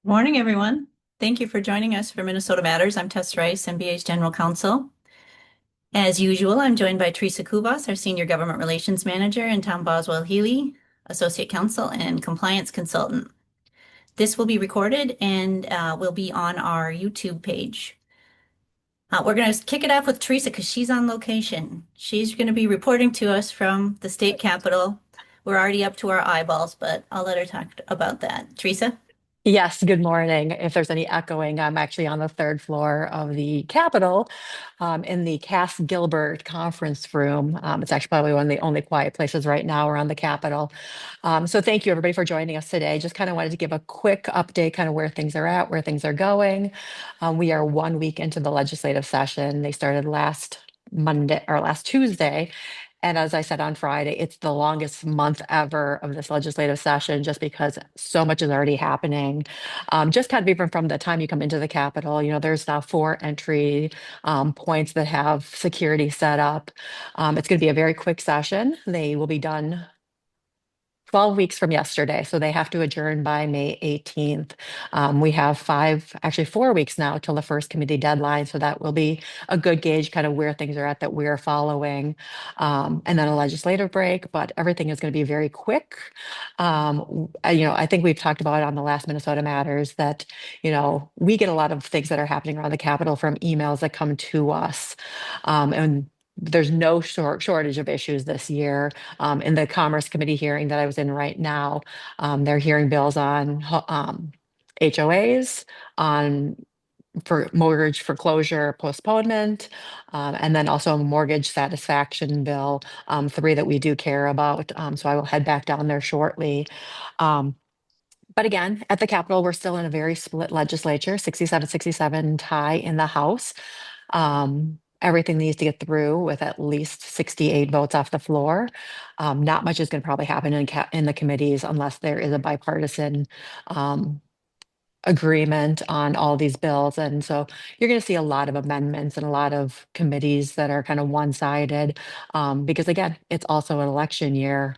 Morning, everyone. Thank you for joining us for Minnesota Matters. I'm Tess Rice, MBA's General Counsel. As usual, I'm joined by Teresa Kuvas, our Senior Government Relations Manager, and Tom Boswell-Healy, Associate Counsel and Compliance Consultant. This will be recorded and will be on our YouTube page. We're going to kick it off with Teresa because she's on location. She's going to be reporting to us from the state capitol. We're already up to our eyeballs, but I'll let her talk about that. Teresa? Yes, good morning. If there's any echoing, I'm actually on the third floor of the Capitol in the Cass Gilbert conference room. It's actually probably one of the only quiet places right now around the Capitol. So thank you everybody for joining us today. Just kind of wanted to give a quick update, kind of where things are at, where things are going. We are 1 week into the legislative session. They started last Monday or last Tuesday. And as I said on Friday, it's the longest month ever of this legislative session just because so much is already happening. Just kind of even from the time you come into the Capitol, there's now 4 entry points that have security set up. It's going to be a very quick session. They will be done 12 weeks from yesterday, so they have to adjourn by May 18th. We have actually 4 weeks now till the first committee deadline, so that will be a good gauge kind of where things are at that we're following. And then a legislative break, but everything is going to be very quick. I think we've talked about it on the last Minnesota Matters that, we get a lot of things that are happening around the Capitol from emails that come to us. And there's no shortage of issues this year. In the Commerce Committee hearing that I was in right now, they're hearing bills on HOAs, on for mortgage foreclosure postponement, and then also a mortgage satisfaction bill, three that we do care about. So I will head back down there shortly. Um, but again, at the Capitol, we're still in a very split legislature, 67-67 tie in the House. Everything needs to get through with at least 68 votes off the floor. Not much is going to probably happen in the committees unless there is a bipartisan um, agreement on all these bills. And so you're going to see a lot of amendments and a lot of committees that are kind of one-sided because again, it's also an election year.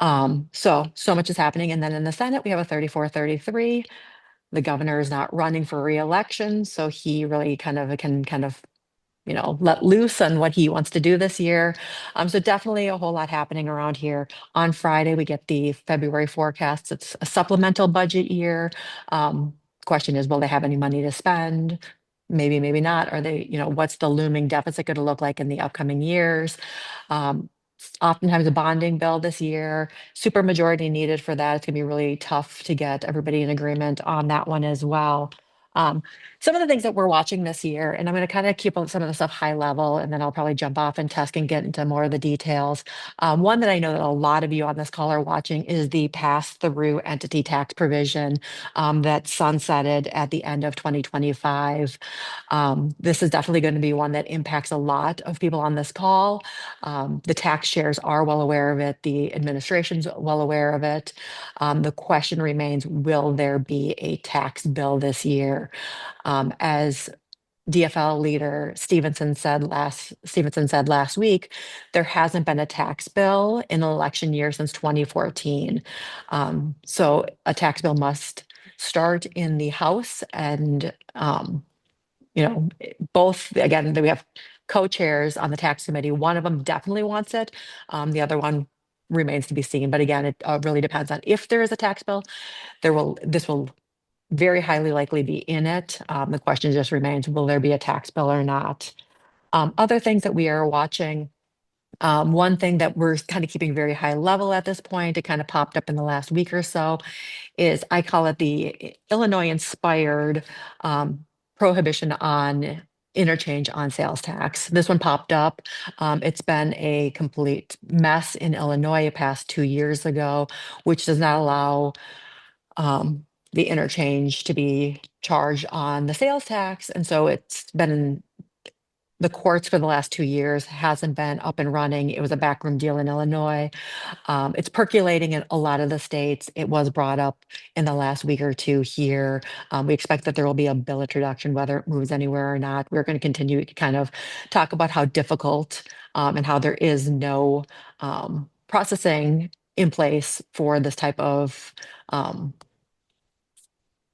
So much is happening. And then in the Senate, we have a 34-33. The governor is not running for reelection, so he really can let loose on what he wants to do this year. So definitely a whole lot happening around here. On Friday, we get the February forecasts. It's a supplemental budget year. Question is, will they have any money to spend? Maybe, maybe not. Are they, what's the looming deficit going to look like in the upcoming years? Um, Oftentimes a bonding bill this year, super majority needed for that. It's gonna be really tough to get everybody in agreement on that one as well. Um, some of the things that we're watching this year, and I'm going to kind of keep on some of the stuff high level, and then I'll probably jump off and Tess and get into more of the details. One that I know that a lot of you on this call are watching is the pass-through entity tax provision that sunsetted at the end of 2025. This is definitely going to be one that impacts a lot of people on this call. The tax chairs are well aware of it. The administration's well aware of it. The question remains, will there be a tax bill this year? As DFL leader Stevenson said last week, there hasn't been a tax bill in an election year since 2014. So a tax bill must start in the House and both, again, we have co-chairs on the tax committee. One of them definitely wants it. The other one remains to be seen. But again, it really depends on if there is a tax bill. This will very highly likely be in it. The question just remains, will there be a tax bill or not? Other things that we are watching. One thing that we're kind of keeping very high level at this point, it kind of popped up in the last week or so, is I call it the Illinois inspired prohibition on interchange on sales tax. This one popped up. It's been a complete mess in Illinois past 2 years ago, which does not allow the interchange to be charged on the sales tax. And so it's been in the courts for the last 2 years, hasn't been up and running. It was a backroom deal in Illinois. It's percolating in a lot of the states. It was brought up in the last week or two here. We expect that there will be a bill introduction, whether it moves anywhere or not. We're going to continue to kind of talk about how difficult and how there is no processing in place for this type of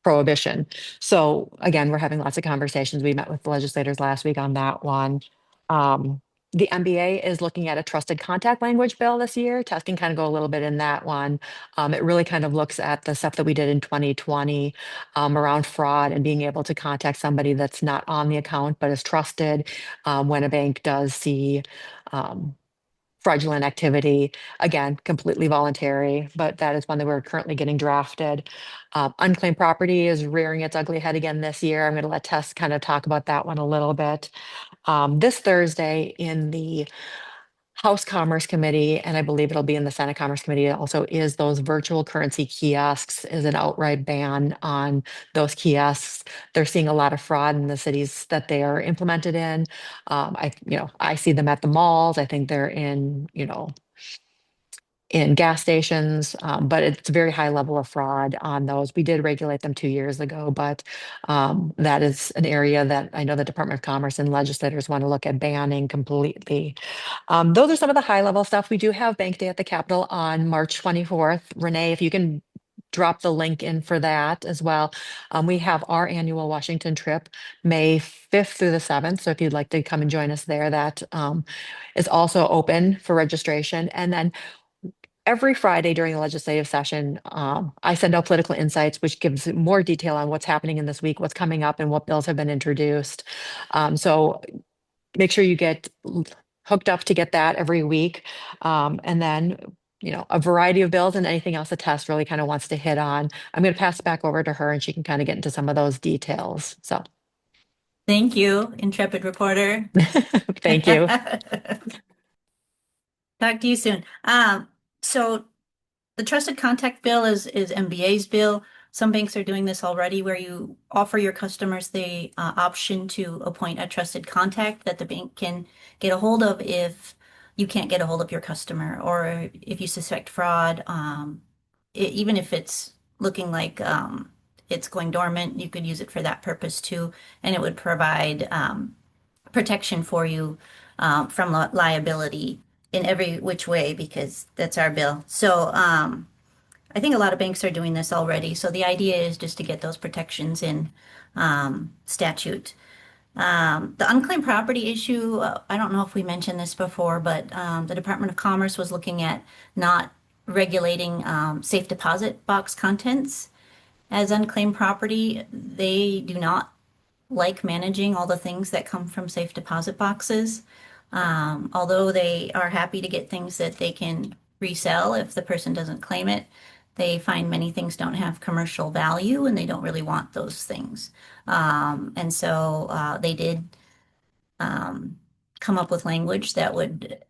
prohibition. So again, we're having lots of conversations. We met with the legislators last week on that one. Um, the MBA is looking at a trusted contact language bill this year. Tess can kind of go a little bit in that one. It really kind of looks at the stuff that we did in 2020 around fraud and being able to contact somebody that's not on the account but is trusted when a bank does see um, fraudulent activity. Again, completely voluntary, but that is one that we're currently getting drafted. Unclaimed property is rearing its ugly head again this year. I'm going to let Tess kind of talk about that one a little bit. This Thursday in the House Commerce Committee, and I believe it'll be in the Senate Commerce Committee also, is those virtual currency kiosks is an outright ban on those kiosks. They're seeing a lot of fraud in the cities that they are implemented in. I see them at the malls. I think they're in gas stations, but it's a very high level of fraud on those. We did regulate them 2 years ago, but that is an area that I know the Department of Commerce and legislators want to look at banning completely. Those are some of the high level stuff. We do have Bank Day at the Capitol on March 24th. Renee, if you can drop the link in for that as well. We have our annual Washington trip, May 5th through the 7th. So if you'd like to come and join us there, that is also open for registration. And then every Friday during the legislative session, I send out political insights, which gives more detail on what's happening in this week, what's coming up, and what bills have been introduced. So make sure you get hooked up to get that every week. And then, a variety of bills and anything else the test really kind of wants to hit on. I'm going to pass it back over to her and she can kind of get into some of those details. So Thank you, intrepid reporter. thank you. Talk to you soon. So the trusted contact bill is MBA's bill. Some banks are doing this already where you offer your customers the option to appoint a trusted contact that the bank can get a hold of if you can't get a hold of your customer or if you suspect fraud. Even if it's looking like it's going dormant, you could use it for that purpose too, and it would provide protection for you from liability in every which way because that's our bill. So I think a lot of banks are doing this already. So the idea is just to get those protections in statute. The unclaimed property issue, I don't know if we mentioned this before, but the Department of Commerce was looking at not regulating safe deposit box contents as unclaimed property. They do not like managing all the things that come from safe deposit boxes. Although they are happy to get things that they can resell if the person doesn't claim it, they find many things don't have commercial value and they don't really want those things. And so they did come up with language that would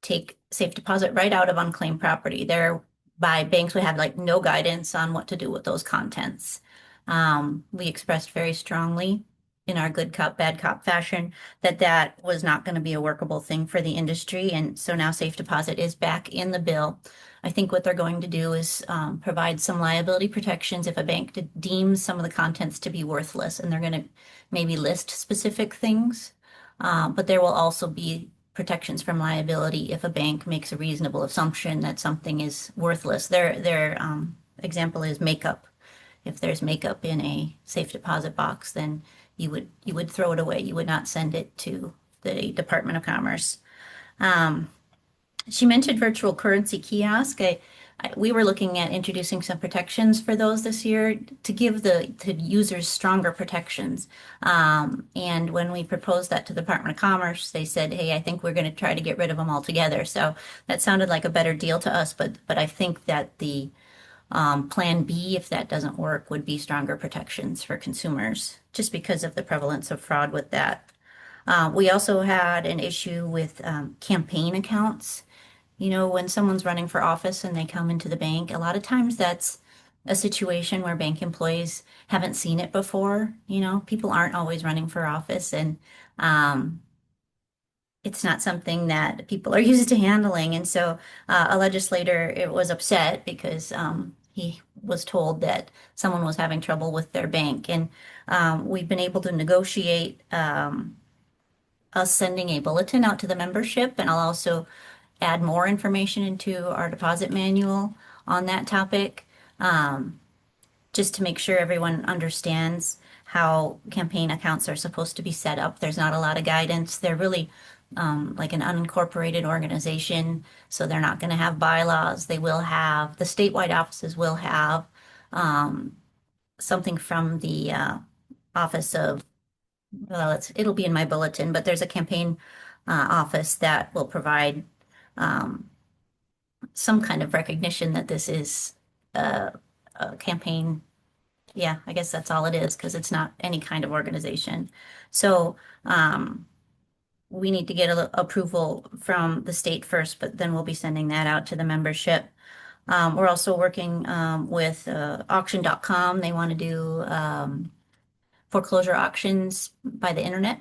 take safe deposit right out of unclaimed property. Thereby, banks would have like no guidance on what to do with those contents. We expressed very strongly in our good cop, bad cop fashion that that was not going to be a workable thing for the industry. And so now safe deposit is back in the bill. I think what they're going to do is provide some liability protections if a bank deems some of the contents to be worthless, and they're going to maybe list specific things. But there will also be protections from liability if a bank makes a reasonable assumption that something is worthless. Their example is makeup. If there's makeup in a safe deposit box, then you would throw it away. You would not send it to the Department of Commerce. She mentioned virtual currency kiosk. We were looking at introducing some protections for those this year to give the users stronger protections. And when we proposed that to the Department of Commerce, they said, "Hey, I think we're going to try to get rid of them altogether." So that sounded like a better deal to us, but I think that the plan B, if that doesn't work, would be stronger protections for consumers, just because of the prevalence of fraud with that. We also had an issue with campaign accounts. When someone's running for office and they come into the bank, a lot of times that's a situation where bank employees haven't seen it before. People aren't always running for office, and um, it's not something that people are used to handling. And so a legislator it was upset because he was told that someone was having trouble with their bank. And we've been able to negotiate us sending a bulletin out to the membership, and I'll also add more information into our deposit manual on that topic. just to make sure everyone understands how campaign accounts are supposed to be set up. There's not a lot of guidance. They're really like an unincorporated organization, so they're not going to have bylaws. They will have, the statewide offices will have something from the office of, well, it'll be in my bulletin, but there's a campaign office that will provide um, some kind of recognition that this is a campaign. Yeah, I guess that's all it is because it's not any kind of organization. So we need to get approval from the state first, but then we'll be sending that out to the membership. We're also working with auction.com. They want to do foreclosure auctions by the internet.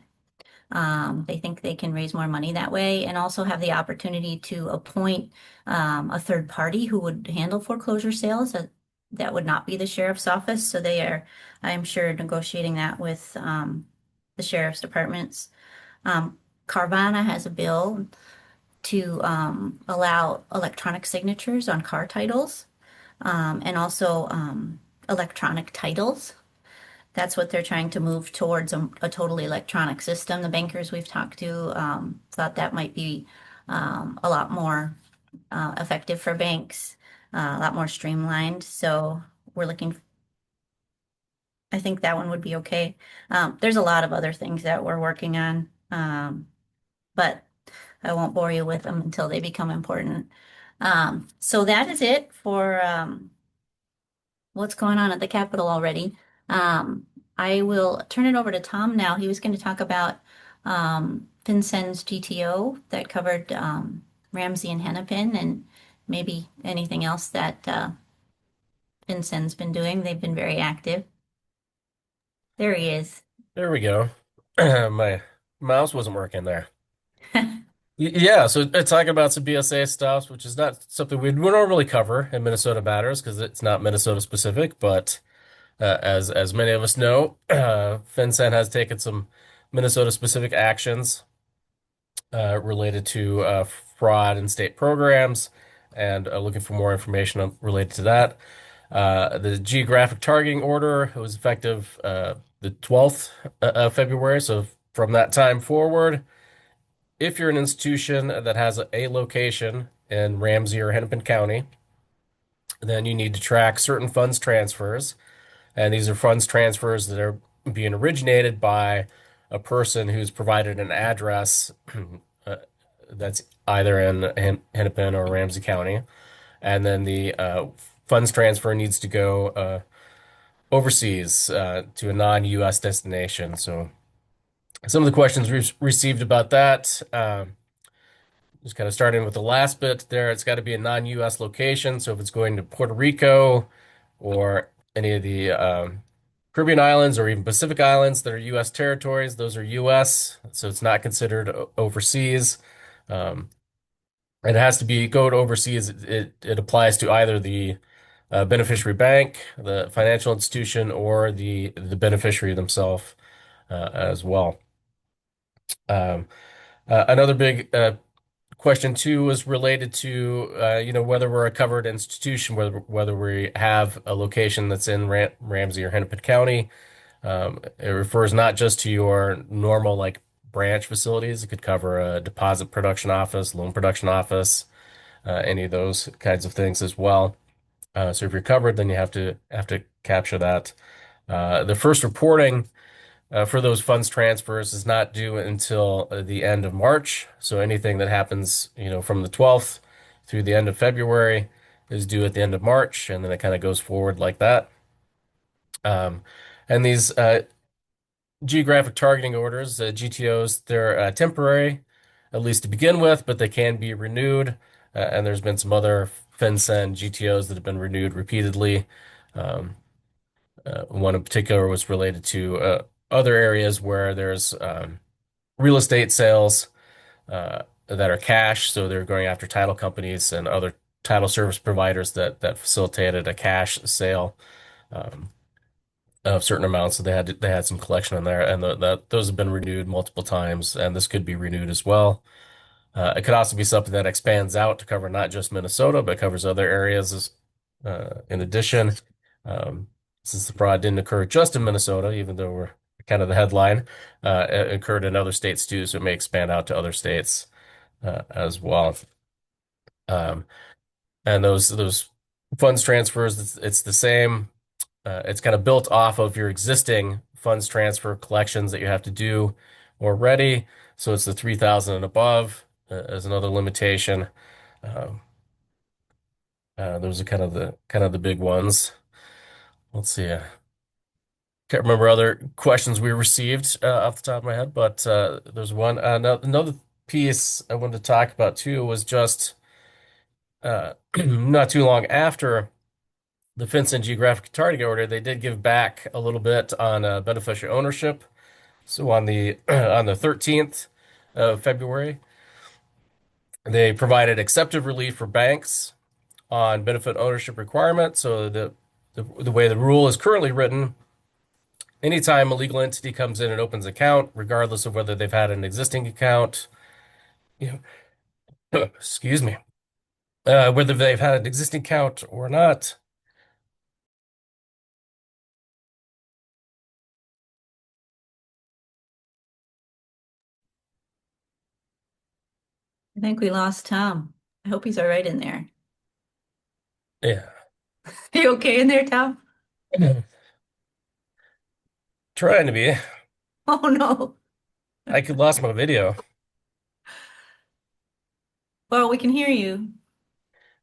They think they can raise more money that way and also have the opportunity to appoint a third party who would handle foreclosure sales. That would not be the sheriff's office. So they are, I'm sure, negotiating that with the sheriff's departments. Carvana has a bill to allow electronic signatures on car titles and also electronic titles. That's what they're trying to move towards a totally electronic system. The bankers we've talked to thought that might be a lot more effective for banks, a lot more streamlined. So we're looking, I think that one would be okay. There's a lot of other things that we're working on, but I won't bore you with them until they become important. So that is it for what's going on at the Capitol already. I will turn it over to Tom now. He was going to talk about FinCEN's GTO that covered Ramsey and Hennepin and maybe anything else that FinCEN's been doing. They've been very active. There he is. There we go. My mouse wasn't working there. Yeah, so talking about some BSA stuff, which is not something we would normally cover in Minnesota Matters because it's not Minnesota specific, but as many of us know, FinCEN has taken some Minnesota specific actions related to fraud in state programs and looking for more information related to that. The geographic targeting order was effective the 12th of February. So from that time forward, if you're an institution that has a location in Ramsey or Hennepin County, then you need to track certain funds transfers. And these are funds transfers that are being originated by a person who's provided an address uh, that's either in Hennepin or Ramsey County. And then the funds transfer needs to go overseas to a non-US destination. So some of the questions we've received about that, just kind of starting with the last bit there, it's got to be a non-US location. So if it's going to Puerto Rico or any of the Caribbean islands or even Pacific islands that are US territories, those are US. So it's not considered overseas. Um, it has to be go to overseas. It applies to either the beneficiary bank, the financial institution, or the beneficiary themselves as well. Um, another big question too was related to whether we're a covered institution, whether we have a location that's in Ramsey or Hennepin County. It refers not just to your normal like branch facilities. It could cover a deposit production office, loan production office, any of those kinds of things as well. So if you're covered, then you have to capture that. The first reporting for those funds transfers is not due until the end of March. So anything that happens, from the 12th through the end of February is due at the end of March, and then it kind of goes forward like that. And these geographic targeting orders, GTOs, they're temporary, at least to begin with, but they can be renewed. And there's been some other FinCEN GTOs that have been renewed repeatedly. Um, One in particular was related to other areas where there's real estate sales that are cash, so they're going after title companies and other title service providers that facilitated a cash sale um, of certain amounts. So they had some collection in there, and those have been renewed multiple times, and this could be renewed as well. It could also be something that expands out to cover not just Minnesota, but covers other areas in addition. Um, since the fraud didn't occur just in Minnesota, even though we're kind of the headline, it occurred in other states too, so it may expand out to other states as well. Um, and those funds transfers, it's the same. It's kind of built off of your existing funds transfer collections that you have to do already. So it's the 3,000 and above as another limitation. Um, those are kind of the big ones. Let's see. Can't remember other questions we received off the top of my head, but there's one. Another piece I wanted to talk about too was just not too long after the FinCEN geographic target order, they did give back a little bit on beneficial ownership. So on the on the 13th of February, they provided accepted relief for banks on benefit ownership requirement. So the way the rule is currently written, anytime a legal entity comes in and opens an account, regardless of whether they've had an existing account, you know, excuse me, whether they've had an existing account or not. I think we lost Tom. I hope he's all right in there. Yeah. Are you okay in there, Tom? Trying to be. Oh no. I could lost my video. Well, we can hear you.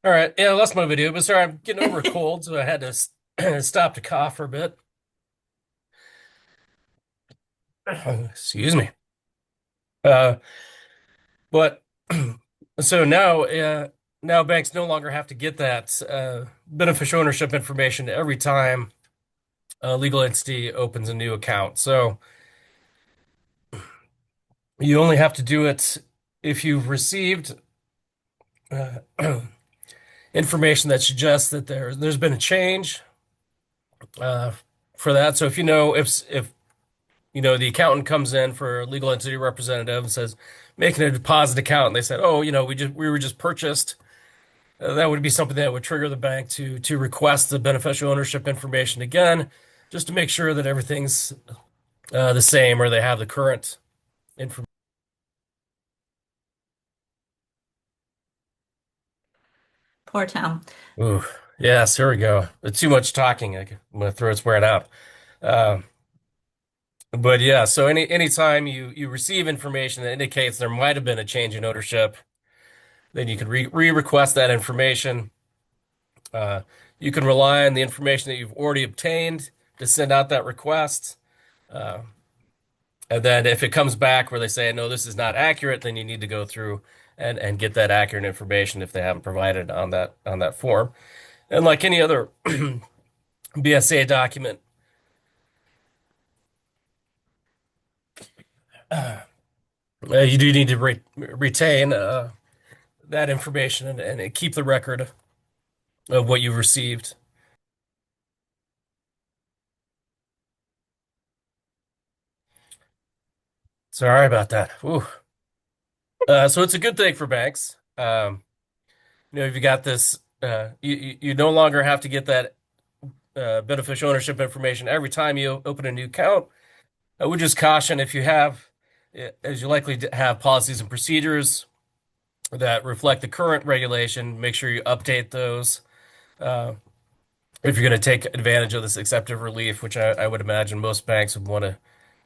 All right. Yeah, I lost my video, but sorry, I'm getting over a cold, so I had to stop to cough for a bit. Excuse me. Uh, but so now banks no longer have to get that beneficial ownership information every time a legal entity opens a new account. So you only have to do it if you've received uh, information that suggests that there's been a change uh, for that. So if the accountant comes in for a legal entity representative and says making a deposit account, and they said, oh, we were just purchased. That would be something that would trigger the bank to request the beneficial ownership information again, just to make sure that everything's the same or they have the current information. Poor Tom. Ooh, yes, here we go. Too much talking. My throat's wearing out. Um, but yeah, so anytime you receive information that indicates there might have been a change in ownership, then you can re-request that information. Uh, you can rely on the information that you've already obtained to send out that request. Uh, and then if it comes back where they say, no, this is not accurate, then you need to go through and get that accurate information if they haven't provided on that form. And like any other BSA document, you do need to retain that information and keep the record of what you've received. Sorry about that. Ooh. So it's a good thing for banks. If you got this, you no longer have to get that beneficial ownership information every time you open a new account. I would just caution if you have, as you likely to have policies and procedures that reflect the current regulation, make sure you update those. Uh, if you're going to take advantage of this accepted relief, which I would imagine most banks would want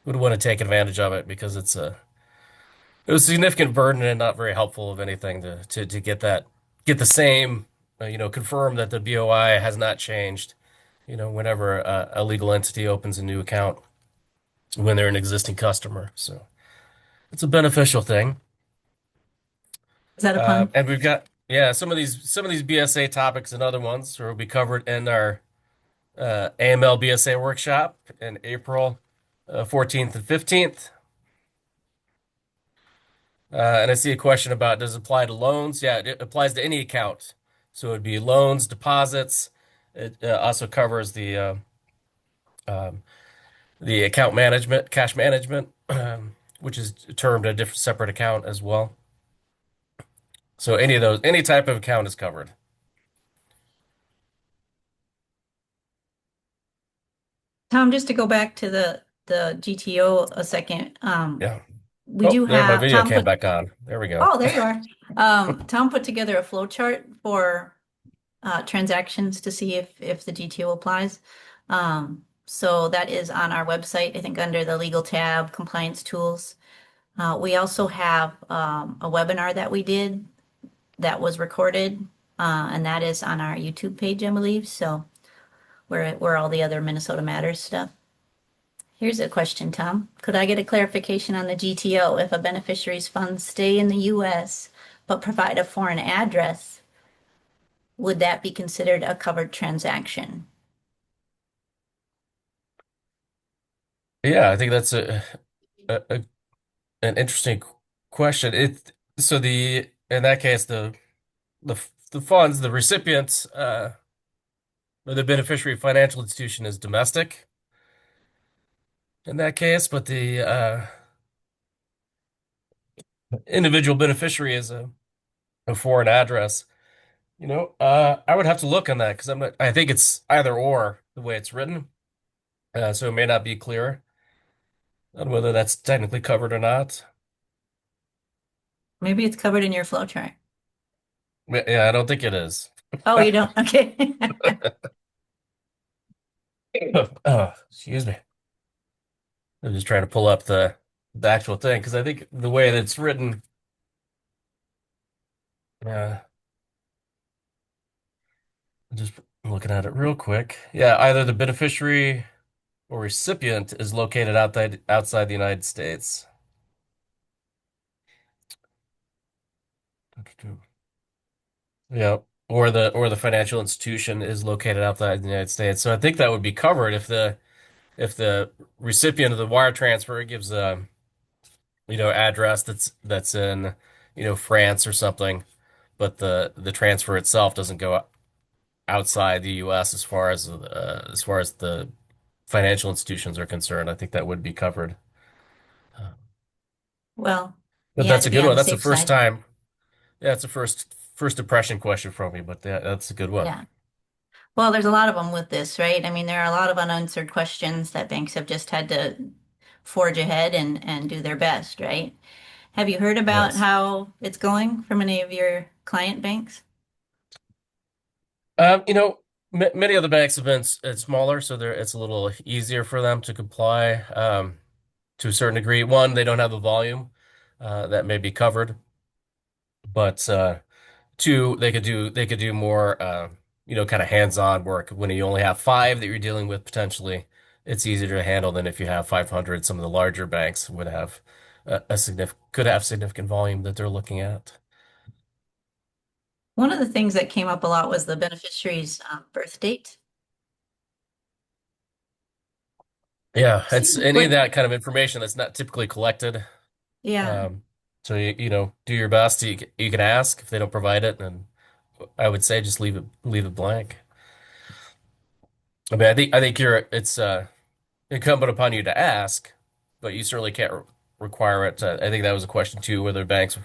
to take advantage of it because it was a significant burden and not very helpful of anything to get the same confirm that the BOI has not changed whenever a legal entity opens a new account when they're an existing customer. So it's a beneficial thing. Is that a pun? And we've got, yeah, some of these BSA topics and other ones will be covered in our AML BSA workshop in April 14th and 15th. And I see a question about, does it apply to loans? Yeah, it applies to any account. So it'd be loans, deposits. It also covers um, the account management, cash management, which is termed a different separate account as well. So any type of account is covered. Tom, just to go back to the GTO a second, Yeah. we Oh, do there, my have video Tom came put. back on. There we go. Oh, there you are. Tom put together a flow chart for transactions to see if the GTO applies. So that is on our website, I think under the legal tab, compliance tools. We also have a webinar that we did that was recorded, and that is on our YouTube page, I believe. So where all the other Minnesota Matters stuff. Here's a question, Tom. Could I get a clarification on the GTO? If a beneficiary's funds stay in the US but provide a foreign address, would that be considered a covered transaction? Yeah, I think that's a an interesting question. It so the in that case the funds, the recipients, or the beneficiary financial institution is domestic in that case, but the individual beneficiary is a foreign address. I would have to look on that because I think it's either or the way it's written. So it may not be clear on whether that's technically covered or not. Maybe it's covered in your flow chart. Yeah, I don't think it is. Oh, you don't? Okay. Oh, excuse me. I'm just trying to pull up the actual thing because I think the way that it's written, uh, just looking at it real quick. Yeah, either the beneficiary or recipient is located outside the United States. Yeah, or the financial institution is located outside the United States. So I think that would be covered if the recipient of the wire transfer gives a address that's in France or something, but the transfer itself doesn't go outside the U.S. as far as the financial institutions are concerned. I think that would be covered. Well, But you had that's to a be good on one. the That's the safe first side. time. Yeah, it's a first impression question from me, but that's a good one. Yeah. Well, there's a lot of them with this, right? I mean, there are a lot of unanswered questions that banks have just had to forge ahead and do their best, right? Have you heard about Yes. how it's going from any of your client banks? Um, you know, many of the banks have been smaller, so it's a little easier for them to comply to a certain degree. One, they don't have the volume that may be covered, but two, they could do more kind of hands-on work. When you only have five that you're dealing with potentially, it's easier to handle than if you have 500. Some of the larger banks would have a significant could have significant volume that they're looking at. One of the things that came up a lot was the beneficiary's birth date. Yeah, it's Seems any of like, that kind of information that's not typically collected. yeah. Um, so do your best. You can ask if they don't provide it, and I would say just leave it blank. I mean, I think it's incumbent upon you to ask, but you certainly can't require it. I think that was a question too, whether banks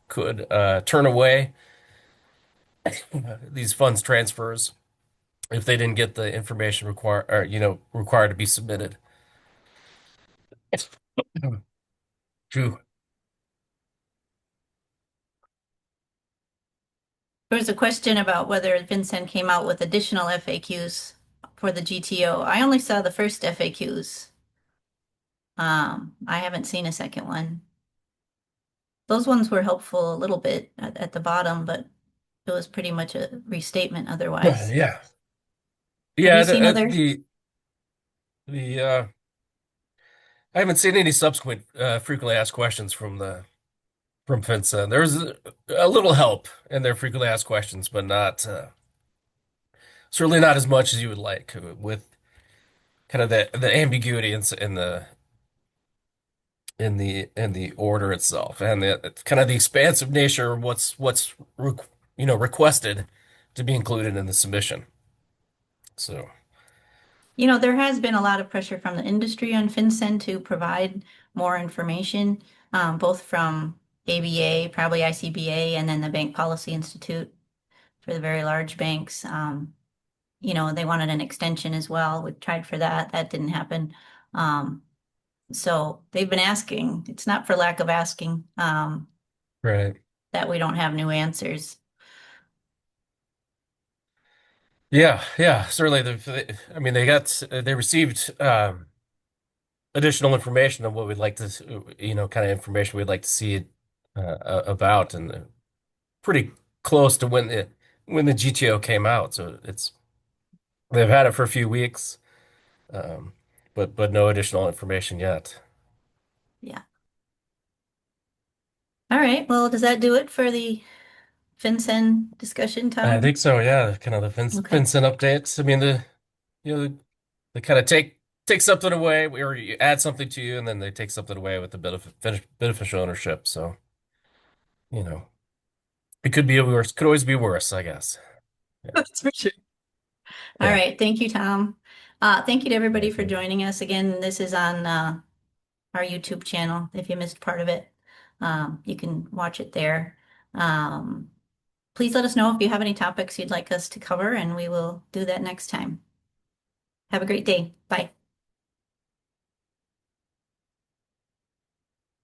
could turn away these funds transfers if they didn't get the information required to be submitted. True. There was a question about whether FinCEN came out with additional FAQs for the GTO. I only saw the first FAQs. I haven't seen a second one. Those ones were helpful a little bit at the bottom, but it was pretty much a restatement otherwise. Yeah. Have you Yeah, seen others? the I haven't seen any subsequent frequently asked questions from FinCEN. There's a little help in their frequently asked questions, but not certainly not as much as you would like with kind of the ambiguity in the order itself and the kind of the expansive nature of what's requested to be included in the submission. So There has been a lot of pressure from the industry on FinCEN to provide more information, both from ABA, probably ICBA, and then the Bank Policy Institute for the very large banks. they wanted an extension as well. We tried for that. That didn't happen. Um, so they've been asking. It's not for lack of asking, Right. that we don't have new answers. Yeah, yeah, certainly. I mean, they received additional information on what we'd like to, kind of information we'd like to see about, and pretty close to when the GTO came out. So they've had it for a few weeks, um, but no additional information yet. Yeah. All right. Well, does that do it for the FinCEN discussion, I Tom? think so. Yeah, kind of the Okay. FinCEN updates. I mean, they kind of take something away, or you add something to you, and then they take something away with the beneficial ownership. So, you know, it could be worse. Could always be worse, I guess. Yeah. That's for sure. All Yeah. right. Thank you, Tom. Thank you to everybody Right, for good. joining us. Again, this is on our YouTube channel. If you missed part of it, you can watch it there. Um, please let us know if you have any topics you'd like us to cover, and we will do that next time. Have a great day. Bye.